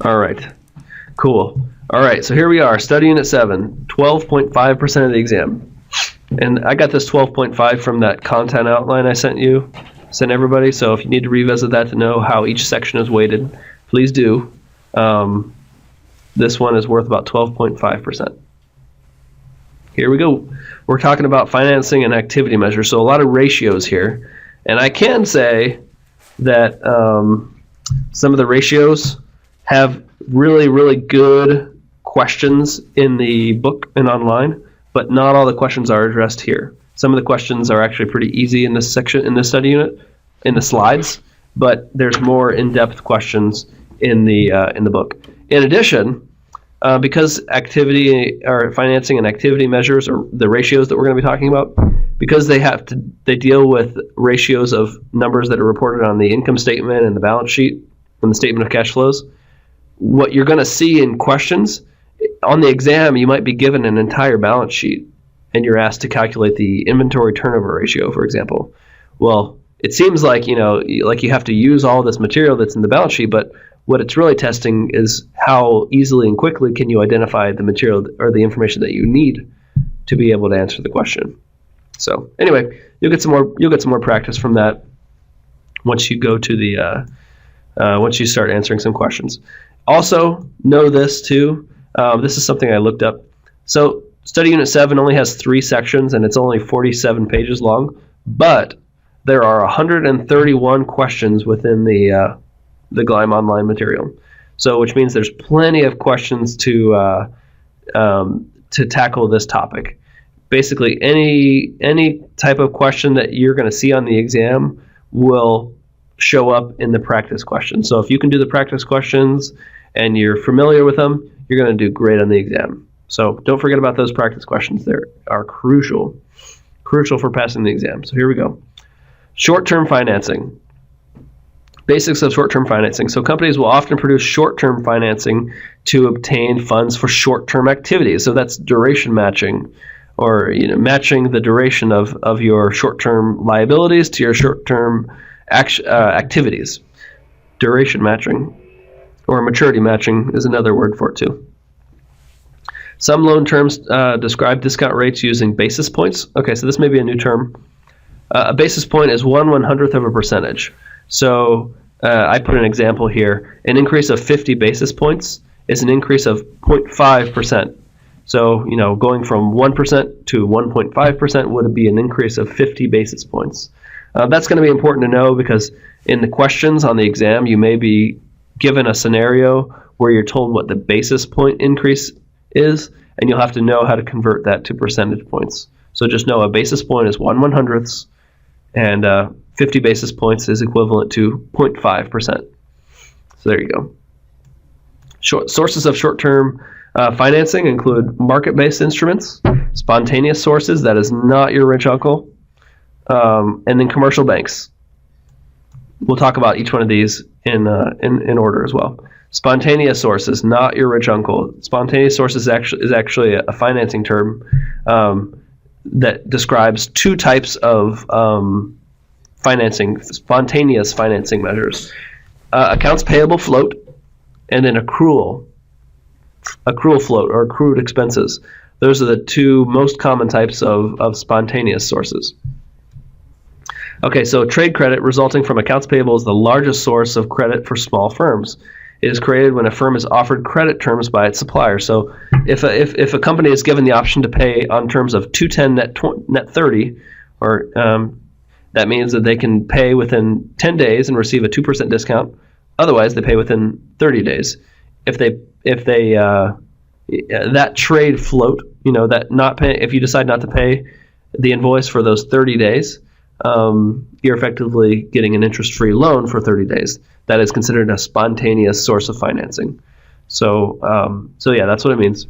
All right. Cool. All right, so here we are, study unit 7, 12.5% of the exam. And I got this 12.5 from that content outline I sent everybody. So if you need to revisit that to know how each section is weighted, please do. This one is worth about 12.5%. Here we go. We're talking about financing and activity measures, so a lot of ratios here. And I can say that some of the ratios have really, really good questions in the book and online, but not all the questions are addressed here. Some of the questions are actually pretty easy in this section, in this study unit, in the slides, but there's more in-depth questions in the book. In addition, because activity or financing and activity measures are the ratios that we're going to be talking about, because they deal with ratios of numbers that are reported on the income statement and the balance sheet and the statement of cash flows. What you're going to see in questions on the exam, you might be given an entire balance sheet and you're asked to calculate the inventory turnover ratio, for example. Well, it seems like you have to use all this material that's in the balance sheet, but what it's really testing is how easily and quickly can you identify the material or the information that you need to be able to answer the question. So anyway, you'll get some more practice from that once you go to the once you start answering some questions. Also, know this too. This is something I looked up. So study unit 7 only has 3 sections and it's only 47 pages long, but there are 131 questions within the Gleim online material. So which means there's plenty of questions to tackle this topic. Basically, any type of question that you're going to see on the exam will show up in the practice questions. So if you can do the practice questions and you're familiar with them, you're going to do great on the exam. So don't forget about those practice questions. They are crucial for passing the exam. So here we go. Short-term financing. Basics of short-term financing. So companies will often produce short-term financing to obtain funds for short-term activities. So that's duration matching, or matching the duration of your short-term liabilities to your short-term activities. Duration matching, or maturity matching is another word for it too. Some loan terms describe discount rates using basis points. Okay, so this may be a new term. A basis point is 1/100th of a percentage. So I put an example here. An increase of 50 basis points is an increase of 0.5%. So going from 1% to 1.5% would be an increase of 50 basis points. That's going to be important to know because in the questions on the exam, you may be given a scenario where you're told what the basis point increase is, and you'll have to know how to convert that to percentage points. So just know a basis point is 1/100th, and 50 basis points is equivalent to 0.5%. So there you go. Sources of short-term financing include market-based instruments, spontaneous sources, that is not your rich uncle, and then commercial banks. We'll talk about each one of these in order as well. Spontaneous sources, not your rich uncle. Spontaneous sources is actually a financing term that describes 2 types of spontaneous financing measures. Accounts payable float, and then accrual float, or accrued expenses. Those are the 2 most common types of spontaneous sources. Okay, so trade credit resulting from accounts payable is the largest source of credit for small firms. It is created when a firm is offered credit terms by its supplier. So if a company is given the option to pay on terms of 210 net 30, or that means that they can pay within 10 days and receive a 2% discount. Otherwise, they pay within 30 days. If that trade float, if you decide not to pay the invoice for those 30 days, you're effectively getting an interest-free loan for 30 days. That is considered a spontaneous source of financing. So yeah, that's what it means.